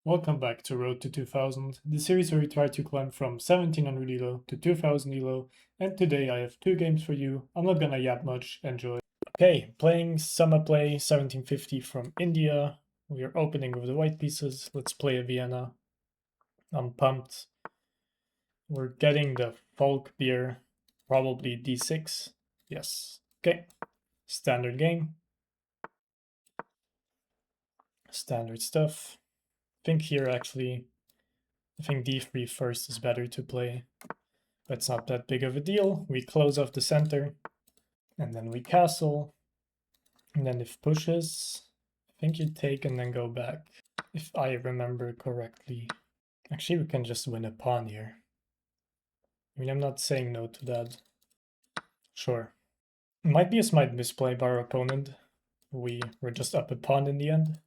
Welcome back to Road to 2000, the series where we try to climb from 1700 elo to 2000 elo, and today I have two games for you. I'm not gonna yap much, enjoy. Okay, playing summaplay 1750 from India. We are opening with the white pieces. Let's play a Vienna. I'm pumped. We're getting the folk beer, probably d6. Yes. Okay. Standard game. Standard stuff. I think here actually, I think d3 first is better to play. But it's not that big of a deal. We close off the center, and then we castle. And then if pushes, I think you take and then go back, if I remember correctly. Actually, we can just win a pawn here. I mean, I'm not saying no to that. Sure. Might be a slight misplay by our opponent. We were just up a pawn in the end.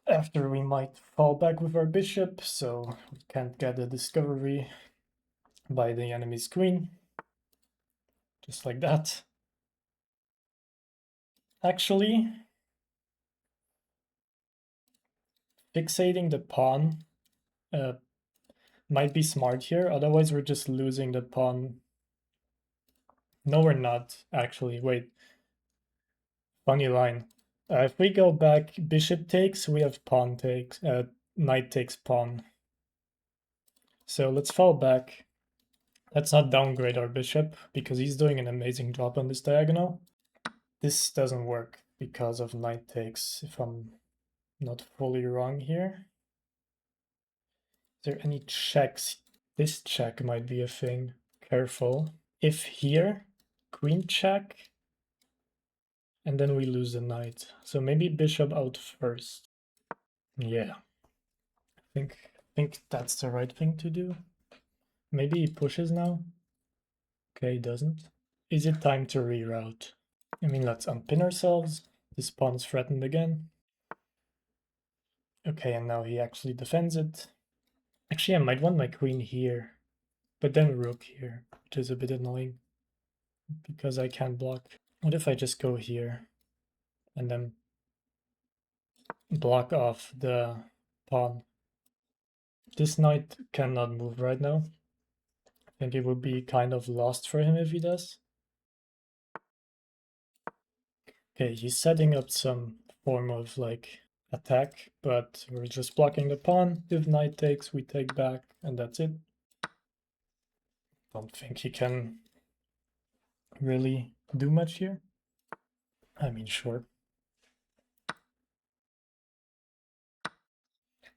After we might fall back with our bishop, so we can't get a discovery by the enemy's queen. Just like that. Actually, fixating the pawn might be smart here, otherwise we're just losing the pawn. No, we're not, actually. Wait. Funny line. If we go back, bishop takes, we have pawn takes, knight takes pawn. So let's fall back. Let's not downgrade our bishop, because he's doing an amazing job on this diagonal. This doesn't work because of knight takes, if I'm not fully wrong here. Is there any checks? This check might be a thing. Careful. If here, queen check, and then we lose the knight. So maybe bishop out first. Yeah. I think that's the right thing to do. Maybe he pushes now. Okay, he doesn't. Is it time to reroute? I mean, let's unpin ourselves. This pawn's threatened again. Okay, and now he actually defends it. Actually, I might want my queen here, but then rook here, which is a bit annoying because I can't block. What if I just go here and then block off the pawn? This knight cannot move right now. I think it would be kind of lost for him if he does. Okay, he's setting up some form of like attack, but we're just blocking the pawn. If knight takes, we take back, and that's it. Don't think he can really do much here. I mean, sure.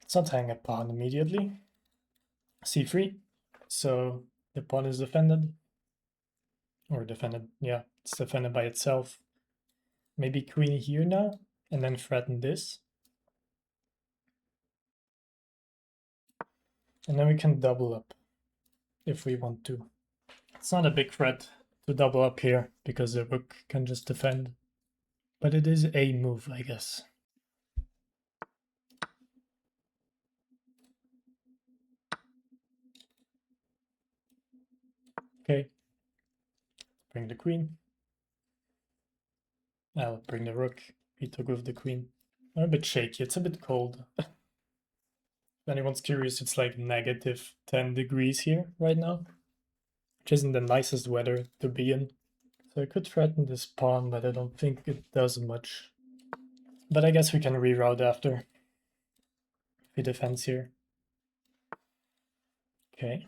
Let's not hang a pawn immediately. c3. So the pawn is defended. Or defended, yeah, it's defended by itself. Maybe queen here now, and then threaten this. And then we can double up if we want to. It's not a big threat to double up here because the rook can just defend. But it is a move, I guess. Okay. Bring the queen. I'll bring the rook. He took with the queen. I'm a bit shaky, it's a bit cold. If anyone's curious, it's like negative 10 degrees here right now, which isn't the nicest weather to be in. So I could threaten this pawn, but I don't think it does much. But I guess we can reroute after. If he defends here. Okay.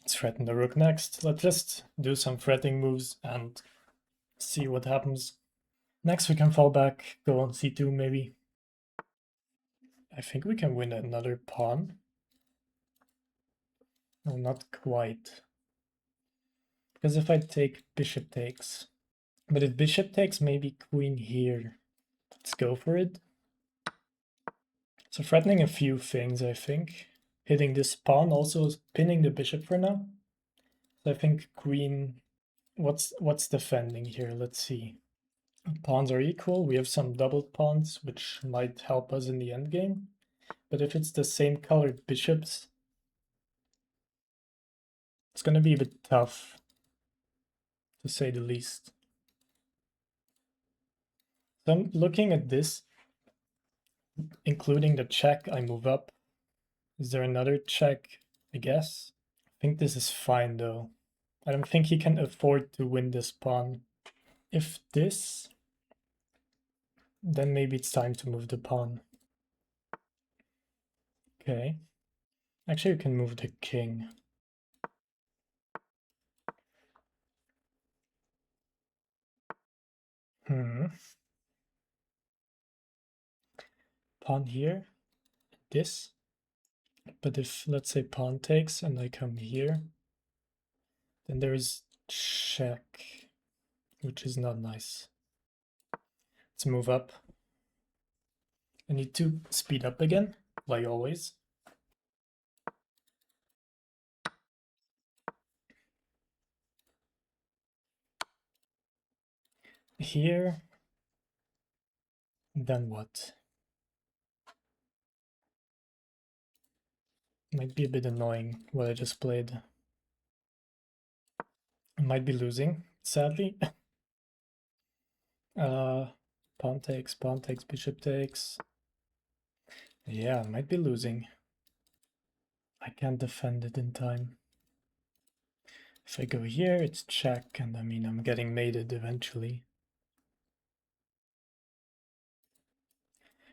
Let's threaten the rook next. Let's just do some threatening moves and see what happens. Next we can fall back, go on c2 maybe. I think we can win another pawn. No, not quite. Because if I take bishop takes. But if bishop takes, maybe queen here. Let's go for it. So threatening a few things, I think. Hitting this pawn, also pinning the bishop for now. So I think queen... What's defending here? Let's see. Pawns are equal. We have some doubled pawns, which might help us in the endgame. But if it's the same colored bishops, it's going to be a bit tough, to say the least. So I'm looking at this. including the check, I move up. Is there another check? I guess. I think this is fine though. I don't think he can afford to win this pawn. If this, then maybe it's time to move the pawn. Okay. Actually, you can move the king. Pawn here. This. But if, let's say, pawn takes and I come here, then there is check, which is not nice. Let's move up. I need to speed up again, like always. Here. Then what? Might be a bit annoying what I just played. I might be losing, sadly. Pawn takes, bishop takes. Yeah, I might be losing. I can't defend it in time. If I go here, it's check, and I mean, I'm getting mated eventually.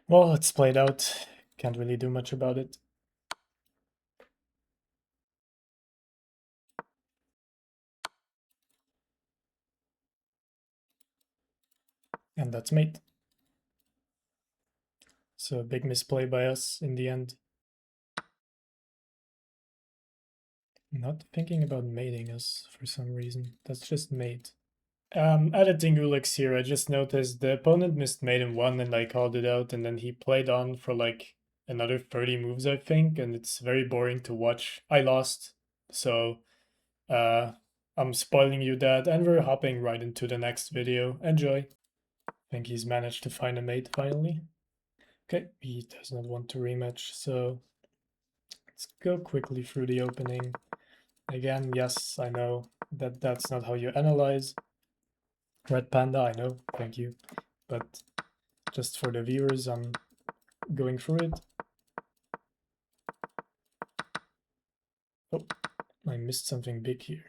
Well, it's played out. Can't really do much about it. And that's mate. So a big misplay by us in the end. Not thinking about mating us for some reason. That's just mate. Editing Ulex here, I just noticed the opponent missed mate in 1 and I called it out, and then he played on for like another 30 moves, I think, and it's very boring to watch. I lost, so I'm spoiling you that, and we're hopping right into the next video. Enjoy. I think he's managed to find a mate finally. Okay, he does not want to rematch, so let's go quickly through the opening. Again, yes, I know that that's not how you analyze. Red Panda, I know, thank you. But just for the viewers, I'm going through it. Oh, I missed something big here.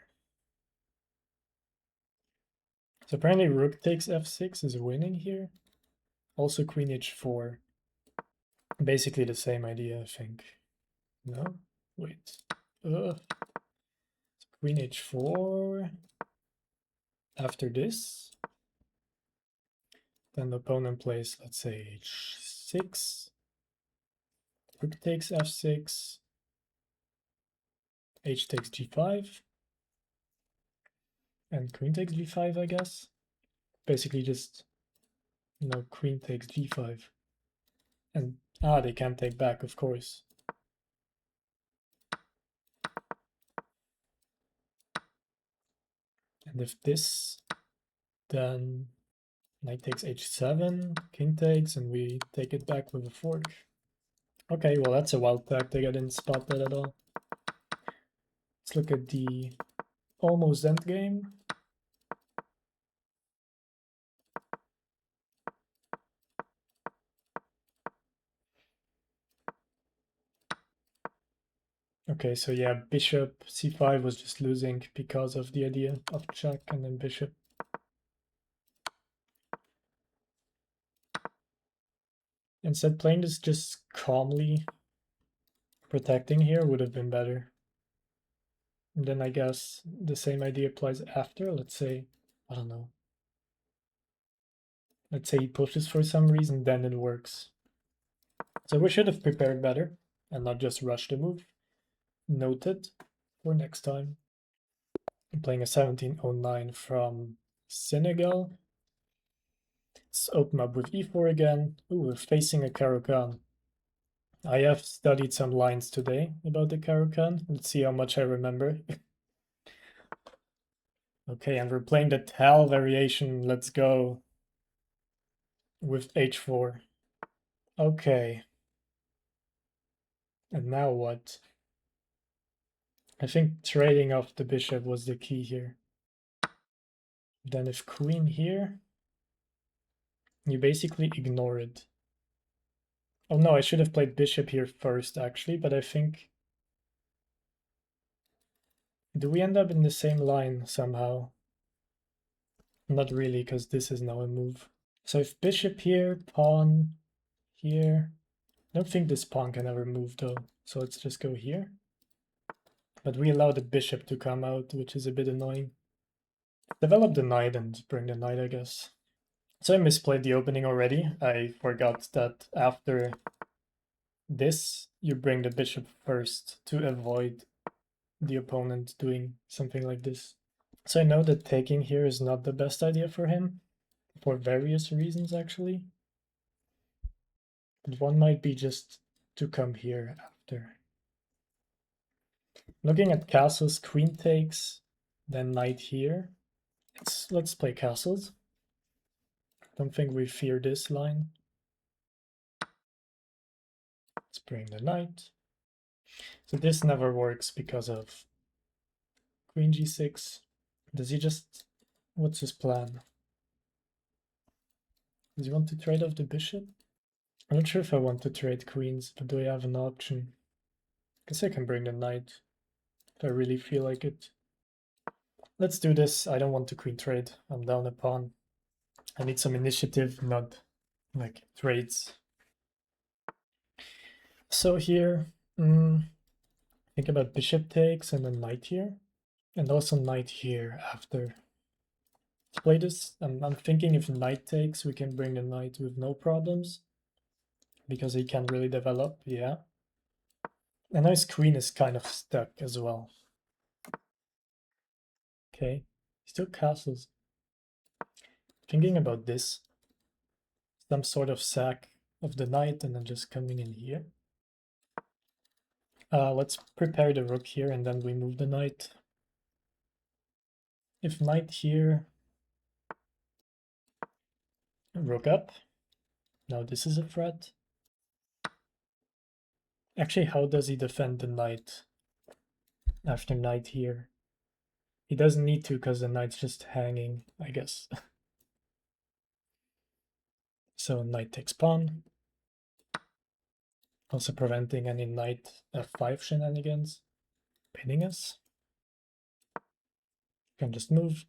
So apparently rook takes f6 is winning here. Also queen h4. Basically the same idea, I think. No? Wait. Queen h4. After this. Then the opponent plays, let's say, h6. Rook takes f6. H takes g5. And queen takes g5, I guess. Basically just, queen takes g5. And, they can't take back, of course. And if this, then knight takes h7, king takes, and we take it back with a fork. Okay, well that's a wild tactic, I didn't spot that at all. Let's look at the almost endgame. Okay, so yeah, bishop c5 was just losing because of the idea of check and then bishop. Instead, playing this just calmly, protecting here would have been better. And then I guess the same idea applies after. Let's say, I don't know. Let's say he pushes for some reason, then it works. So we should have prepared better and not just rush the move. Noted for next time. I'm playing a 1709 from Senegal. Let's open up with e4 again. Ooh, we're facing a Caro-Kann. I have studied some lines today about the Caro-Kann. Let's see how much I remember. Okay, and we're playing the Tal variation. Let's go with h4. Okay. And now what? I think trading off the bishop was the key here. Then if queen here, you basically ignore it. Oh no, I should have played bishop here first, actually, but I think... Do we end up in the same line somehow? Not really, because this is now a move. So if bishop here, pawn here... I don't think this pawn can ever move though, so let's just go here. But we allow the bishop to come out, which is a bit annoying. Develop the knight and bring the knight, I guess. So I misplayed the opening already. I forgot that after this, you bring the bishop first to avoid the opponent doing something like this. So I know that taking here is not the best idea for him, for various reasons actually. But one might be just to come here after. Looking at castles, queen takes, then knight here. Let's play castles. Don't think we fear this line. Let's bring the knight. So this never works because of queen g6. Does he just... What's his plan? Does he want to trade off the bishop? I'm not sure if I want to trade queens, but do I have an option? Guess I can bring the knight if I really feel like it. Let's do this. I don't want to queen trade. I'm down a pawn. I need some initiative, not like trades. So here, think about bishop takes and then knight here. And also knight here after. Let's play this. I'm thinking if knight takes, we can bring the knight with no problems. Because he can't really develop, yeah. And now his queen is kind of stuck as well. Okay, still castles. Thinking about this. Some sort of sack of the knight and then just coming in here. Let's prepare the rook here and then we move the knight. If knight here, rook up. Now this is a threat. Actually, how does he defend the knight after knight here? He doesn't need to because the knight's just hanging, I guess. So knight takes pawn. Also preventing any knight f5 shenanigans. Pinning us. Can just move.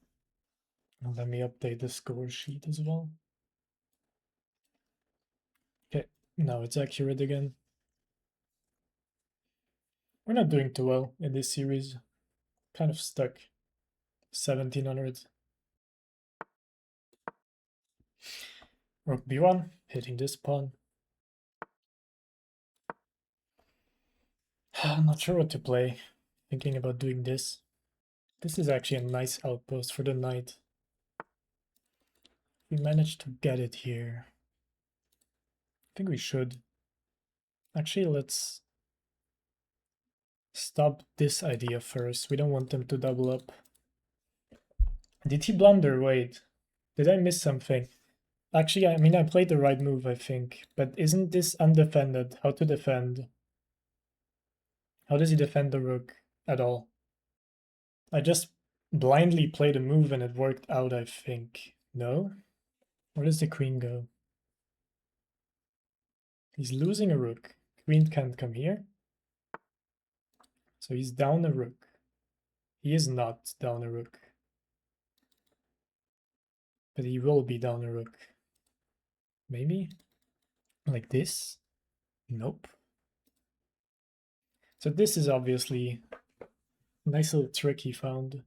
And let me update the score sheet as well. Okay, now it's accurate again. We're not doing too well in this series. Kind of stuck. 1700. Rook b1, hitting this pawn. I'm not sure what to play. Thinking about doing this. This is actually a nice outpost for the knight. We managed to get it here. I think we should. Actually, let's stop this idea first. We don't want them to double up. Did he blunder? Wait. Did I miss something? Actually, I mean, I played the right move, I think. But isn't this undefended? How to defend? How does he defend the rook at all? I just blindly played a move and it worked out, I think. No? Where does the queen go? He's losing a rook. Queen can't come here. So he's down a rook. He is not down a rook. But he will be down a rook. Maybe? Like this? Nope. So this is obviously a nice little trick he found.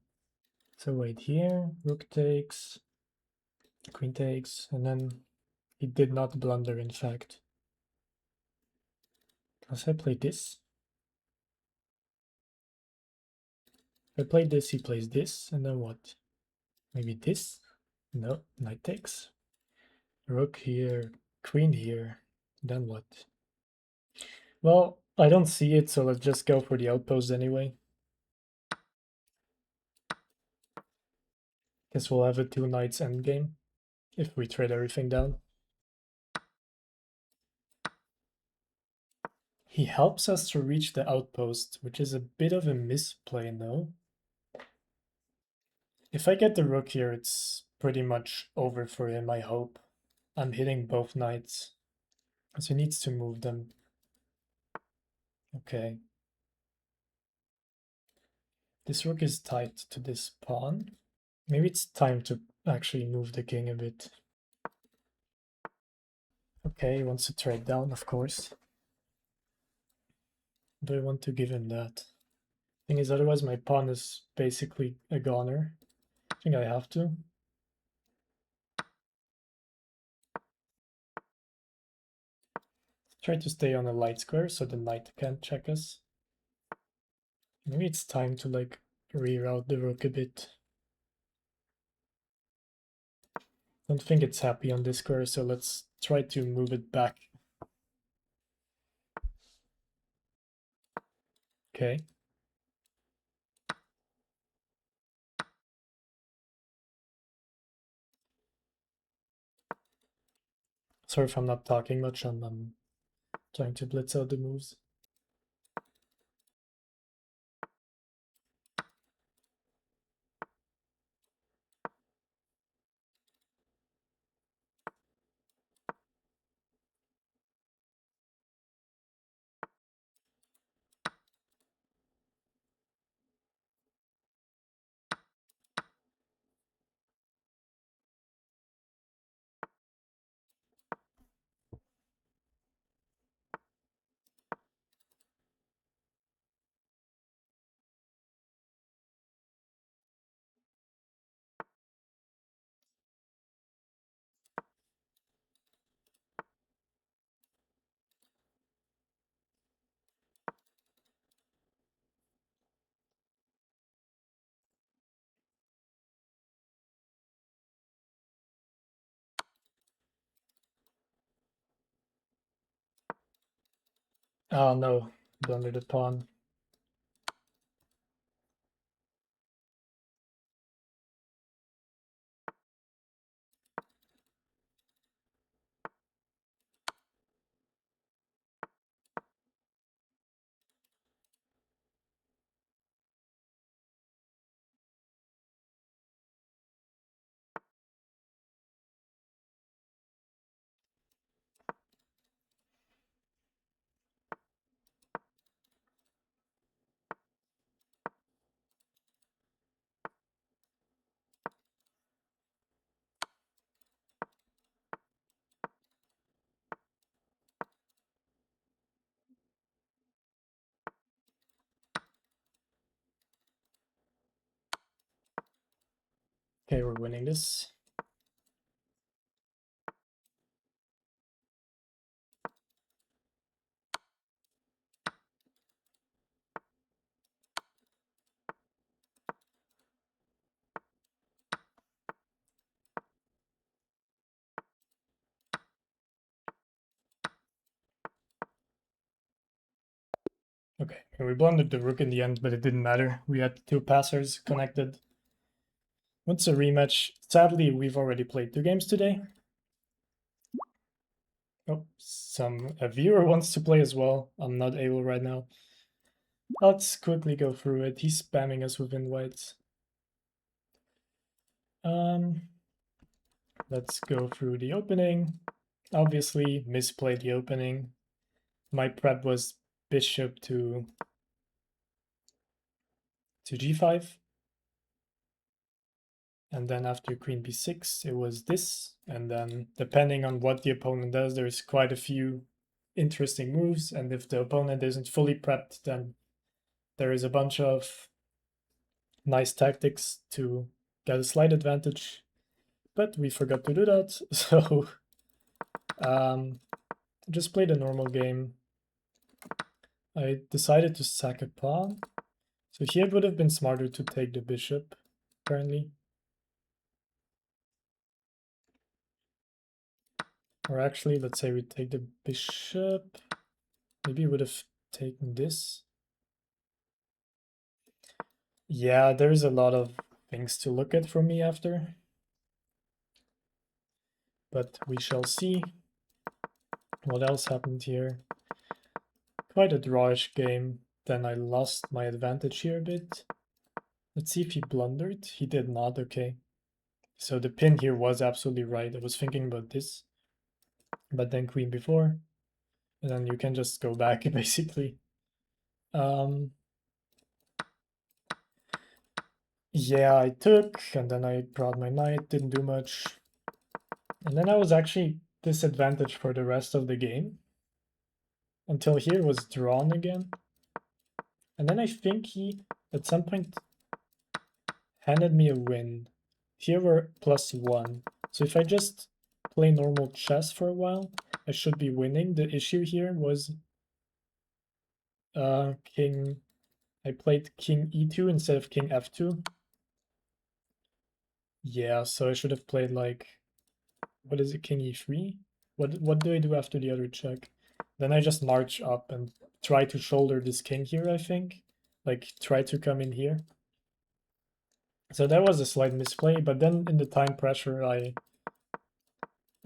So wait here, rook takes, queen takes, and then he did not blunder in fact. Unless I play this. If I play this, he plays this, and then what? Maybe this? No, knight takes. Rook here, queen here, then what? Well, I don't see it, so let's just go for the outpost anyway. Guess we'll have a 2 knights endgame if we trade everything down. He helps us to reach the outpost, which is a bit of a misplay, no? If I get the rook here, it's pretty much over for him, I hope. I'm hitting both knights. So he needs to move them. Okay. This rook is tied to this pawn. Maybe it's time to actually move the king a bit. Okay, he wants to trade down, of course. Do I want to give him that? Thing is, otherwise my pawn is basically a goner. I think I have to. Try to stay on a light square so the knight can't check us. Maybe it's time to like reroute the rook a bit. Don't think it's happy on this square, so let's try to move it back. Okay. Sorry if I'm not talking much, I'm trying to blitz out the moves. Oh no, blundered the pawn. Okay, we're winning this. Okay, we blundered the rook in the end, but it didn't matter. We had two passers connected. What's a rematch? Sadly, we've already played 2 games today. Oh, a viewer wants to play as well. I'm not able right now. Let's quickly go through it. He's spamming us with invites. Let's go through the opening. Obviously, misplayed the opening. My prep was bishop to g5. And then after queen b6, it was this. And then depending on what the opponent does, there's quite a few interesting moves. And if the opponent isn't fully prepped, then there is a bunch of nice tactics to get a slight advantage. But we forgot to do that. So just played a normal game. I decided to sack a pawn. So here it would have been smarter to take the bishop, apparently. Or actually, let's say we take the bishop. Maybe we would have taken this. Yeah, there's a lot of things to look at for me after. But we shall see what else happened here. Quite a drawish game. Then I lost my advantage here a bit. Let's see if he blundered. He did not, okay. So the pin here was absolutely right. I was thinking about this. But then queen b4. And then you can just go back, basically. Yeah, I took, and then I brought my knight, didn't do much. And then I was actually disadvantaged for the rest of the game. Until here was drawn again. And then I think he, at some point, handed me a win. Here we're +1. So if I just play normal chess for a while, I should be winning. The issue here was king... I played king e2 instead of king f2. Yeah, so I should have played like... What is it, king e3? What do I do after the other check? Then I just march up and try to shoulder this king here, I think. Like, try to come in here. So that was a slight misplay, but then in the time pressure, I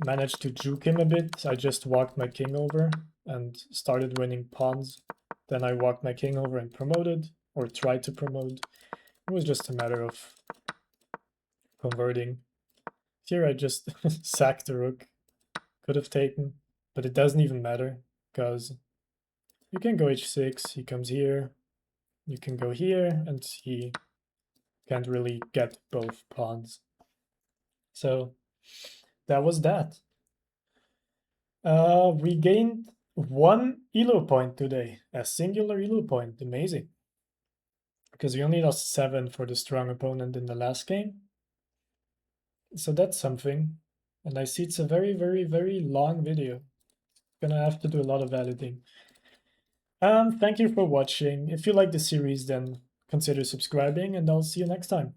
managed to juke him a bit. I just walked my king over and started winning pawns. Then I walked my king over and promoted, or tried to promote. It was just a matter of converting. Here I just sacked the rook. Could have taken, but it doesn't even matter, because you can go h6, he comes here, you can go here, and he can't really get both pawns. So that was that. We gained 1 elo point today, a singular elo point, amazing. Because we only lost 7 for the strong opponent in the last game. So that's something. And I see it's a very, very, very long video. Gonna have to do a lot of editing. Thank you for watching. If you like the series, then consider subscribing, and I'll see you next time.